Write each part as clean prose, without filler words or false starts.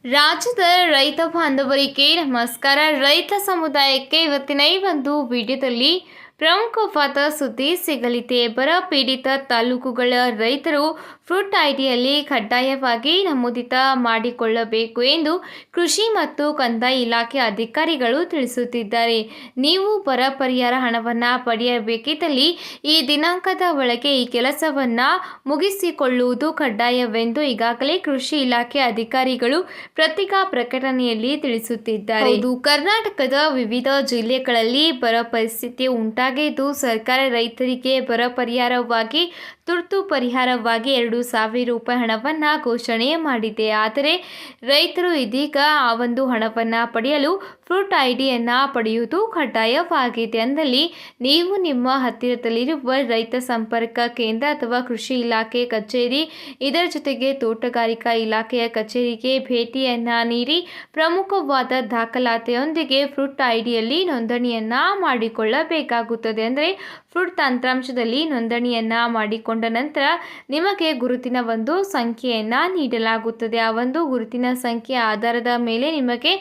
ರಾಜ್ಯದ ರೈತ ಬಾಂಧವರಿಗೆ ನಮಸ್ಕಾರ. ರೈತ ಸಮುದಾಯಕ್ಕೆ ಇವತ್ತಿನ ಈ ಒಂದು ವಿಡಿಯೋದಲ್ಲಿ ಪ್ರಮುಖವಾದ ಸುದ್ದಿ ಸಿಗಲಿದೆ. ಬರ ಪೀಡಿತ ತಾಲೂಕುಗಳ ರೈತರು ಫ್ರೂಟ್ ಐಡಿಯಲ್ಲಿ ಕಡ್ಡಾಯವಾಗಿ ನಮೂದಿತ ಮಾಡಿಕೊಳ್ಳಬೇಕು ಎಂದು ಕೃಷಿ ಮತ್ತು ಕಂದಾಯ ಇಲಾಖೆ ಅಧಿಕಾರಿಗಳು ತಿಳಿಸುತ್ತಿದ್ದಾರೆ. ನೀವು ಬರ ಪರಿಹಾರ ಹಣವನ್ನು ಪಡೆಯಬೇಕಿದ್ದಲ್ಲಿ ಈ ದಿನಾಂಕದ ಒಳಗೆ ಈ ಕೆಲಸವನ್ನು ಮುಗಿಸಿಕೊಳ್ಳುವುದು ಕಡ್ಡಾಯವೆಂದು ಈಗಾಗಲೇ ಕೃಷಿ ಇಲಾಖೆ ಅಧಿಕಾರಿಗಳು ಪತ್ರಿಕಾ ಪ್ರಕಟಣೆಯಲ್ಲಿ ತಿಳಿಸುತ್ತಿದ್ದಾರೆ. ಕರ್ನಾಟಕದ ವಿವಿಧ ಜಿಲ್ಲೆಗಳಲ್ಲಿ ಬರ ಪರಿಸ್ಥಿತಿ ಉಂಟಾಗಿದ್ದು, ಸರ್ಕಾರ ರೈತರಿಗೆ ಬರ ಪರಿಹಾರವಾಗಿ ತುರ್ತು ಪರಿಹಾರವಾಗಿ 2,000 ರೂಪಾಯಿ ಹಣವನ್ನು ಘೋಷಣೆ ಮಾಡಿದೆ. ಆದರೆ ರೈತರು ಇದೀಗ ಆ ಒಂದು ಹಣವನ್ನು ಪಡೆಯಲು ಫ್ರೂಟ್ ಐಡಿಯನ್ನು ಪಡೆಯುವುದು ಕಡ್ಡಾಯವಾಗಿದೆ. ಅಂದಲ್ಲಿ ನೀವು ನಿಮ್ಮ ಹತ್ತಿರದಲ್ಲಿರುವ ರೈತ ಸಂಪರ್ಕ ಕೇಂದ್ರ ಅಥವಾ ಕೃಷಿ ಇಲಾಖೆ ಕಚೇರಿ, ಇದರ ಜೊತೆಗೆ ತೋಟಗಾರಿಕಾ ಇಲಾಖೆಯ ಕಚೇರಿಗೆ ಭೇಟಿಯನ್ನು ನೀಡಿ ಪ್ರಮುಖವಾದ ದಾಖಲಾತಿಯೊಂದಿಗೆ ಫ್ರೂಟ್ ಐಡಿಯಲ್ಲಿ ನೋಂದಣಿಯನ್ನು ಮಾಡಿಕೊಳ್ಳಬೇಕಾಗುತ್ತದೆ. ಅಂದರೆ ಫ್ರೂಟ್ ತಂತ್ರಾಂಶದಲ್ಲಿ ನೋಂದಣಿಯನ್ನು ಮಾಡಿಕೊಂಡ ನಂತರ ನಿಮಗೆ ಗುರುತಿನ ಒಂದು ಸಂಖ್ಯೆಯನ್ನು ನೀಡಲಾಗುತ್ತದೆ. ಆ ಒಂದು ಗುರುತಿನ ಸಂಖ್ಯೆಯ ಆಧಾರದ ಮೇಲೆ ನಿಮಗೆ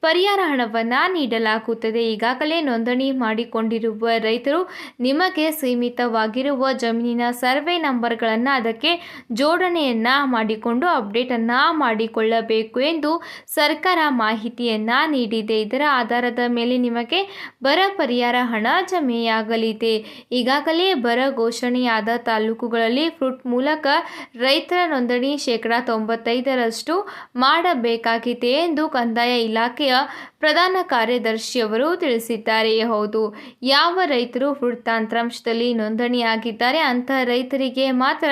ಪರಿಹಾರ ಹಣವನ್ನು ನೀಡಲಾಗುತ್ತದೆ. ಈಗಾಗಲೇ ನೋಂದಣಿ ಮಾಡಿಕೊಂಡಿರುವ ರೈತರು ನಿಮಗೆ ಸೀಮಿತವಾಗಿರುವ ಜಮೀನಿನ ಸರ್ವೆ ನಂಬರ್ಗಳನ್ನು ಅದಕ್ಕೆ ಜೋಡಣೆಯನ್ನು ಮಾಡಿಕೊಂಡು ಅಪ್ಡೇಟನ್ನು ಮಾಡಿಕೊಳ್ಳಬೇಕು ಎಂದು ಸರ್ಕಾರ ಮಾಹಿತಿಯನ್ನು ನೀಡಿದೆ. ಇದರ ಆಧಾರದ ಮೇಲೆ ನಿಮಗೆ ಬರ ಪರಿಹಾರ ಹಣ ಜಮೆಯಾಗಲಿದೆ. ಈಗಾಗಲೇ ಬರ ಘೋಷಣೆಯಾದ ತಾಲೂಕುಗಳಲ್ಲಿ ಫ್ರೂಟ್ ಮೂಲಕ ರೈತರ ನೋಂದಣಿ 95% ಮಾಡಬೇಕಾಗಿದೆ ಎಂದು ಕಂದಾಯ ಇಲಾಖೆಯ ಪ್ರಧಾನ ಕಾರ್ಯದರ್ಶಿಯವರು ತಿಳಿಸಿದ್ದಾರೆ. ಹೌದು, ಯಾವ ರೈತರು ಫ್ರೂಟ್ ತಂತ್ರಾಂಶದಲ್ಲಿ ನೋಂದಣಿಯಾಗಿದ್ದಾರೆ ಅಂತಹ ರೈತರಿಗೆ ಮಾತ್ರ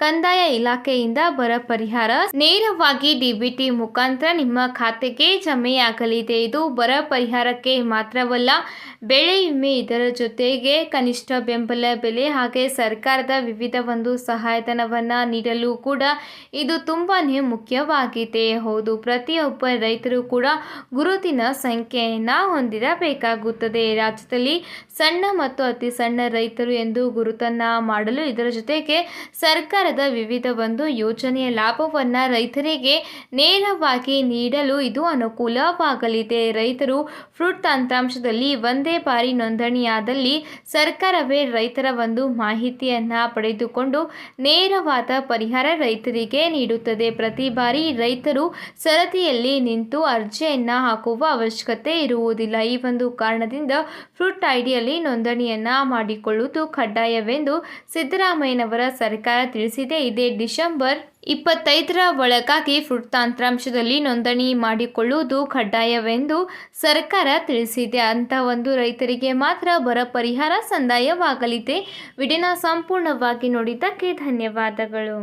ಕಂದಾಯ ಇಲಾಖೆಯಿಂದ ಬರ ಪರಿಹಾರ ನೇರವಾಗಿ ಡಿಬಿಟಿ ಮುಖಾಂತರ ನಿಮ್ಮ ಖಾತೆಗೆ ಜಮೆಯಾಗಲಿದೆ. ಇದು ಬರ ಪರಿಹಾರಕ್ಕೆ ಮಾತ್ರವಲ್ಲ, ಬೆಳೆ ವಿಮೆ, ಇದರ ಜೊತೆಗೆ ಕನಿಷ್ಠ ಬೆಂಬಲ ಬೆಲೆ ಹಾಗೆ ಸರ್ಕಾರದ ವಿವಿಧ ಒಂದು ಸಹಾಯಧನವನ್ನು ನೀಡಲು ಕೂಡ ಇದು ತುಂಬಾನೇ ಮುಖ್ಯವಾಗಿದೆ. ಹೌದು, ಪ್ರತಿಯೊಬ್ಬ ರೈತರು ಕೂಡ ಗುರುತಿನ ಸಂಖ್ಯೆಯನ್ನು ಹೊಂದಿರಬೇಕಾಗುತ್ತದೆ. ರಾಜ್ಯದಲ್ಲಿ ಸಣ್ಣ ಮತ್ತು ಅತಿ ಸಣ್ಣ ರೈತರು ಎಂದು ಗುರುತನ್ನ ಮಾಡಲು, ಇದರ ಜೊತೆಗೆ ಸರ್ಕಾರದ ವಿವಿಧ ಒಂದು ಯೋಜನೆಯ ಲಾಭವನ್ನು ರೈತರಿಗೆ ನೇರವಾಗಿ ನೀಡಲು ಇದು ಅನುಕೂಲವಾಗಲಿದೆ. ರೈತರು ಫ್ರೂಟ್ ತಂತ್ರಾಂಶದಲ್ಲಿ ಒಂದೇ ಬಾರಿ ನೋಂದಣಿಯಾದಲ್ಲಿ ಸರ್ಕಾರವೇ ರೈತರ ಒಂದು ಮಾಹಿತಿಯನ್ನು ಪಡೆದುಕೊಂಡು ನೇರವಾದ ಪರಿಹಾರ ರೈತರಿಗೆ ನೀಡುತ್ತದೆ. ಪ್ರತಿ ಬಾರಿ ರೈತರು ಸರದಿಯಲ್ಲಿ ನಿಂತು ಅರ್ಜಿಯನ್ನು ಹಾಕುವ ಅವಶ್ಯಕತೆ ಇರುವುದಿಲ್ಲ. ಈ ಒಂದು ಕಾರಣದಿಂದ ಫ್ರೂಟ್ ಐಡಿಯಲ್ಲಿ ನೋಂದಣಿಯನ್ನು ಮಾಡಿಕೊಳ್ಳುವುದು ಕಡ್ಡಾಯವೆಂದು ಸಿದ್ದರಾಮಯ್ಯನವರ ಸರ್ಕಾರ ತಿಳಿಸಿದೆ. ಇದೇ ಡಿಸೆಂಬರ್ 25ರ ಒಳಗಾಗಿ ಫ್ರೂಟ್ ತಂತ್ರಾಂಶದಲ್ಲಿ ನೋಂದಣಿ ಮಾಡಿಕೊಳ್ಳುವುದು ಕಡ್ಡಾಯವೆಂದು ಸರ್ಕಾರ ತಿಳಿಸಿದೆ. ಅಂತ ಒಂದು ರೈತರಿಗೆ ಮಾತ್ರ ಬರ ಪರಿಹಾರ ಸಂದಾಯವಾಗಲಿದೆ. ವಿಡಿಯೋನ ಸಂಪೂರ್ಣವಾಗಿ ನೋಡಿದ್ದಕ್ಕೆ ಧನ್ಯವಾದಗಳು.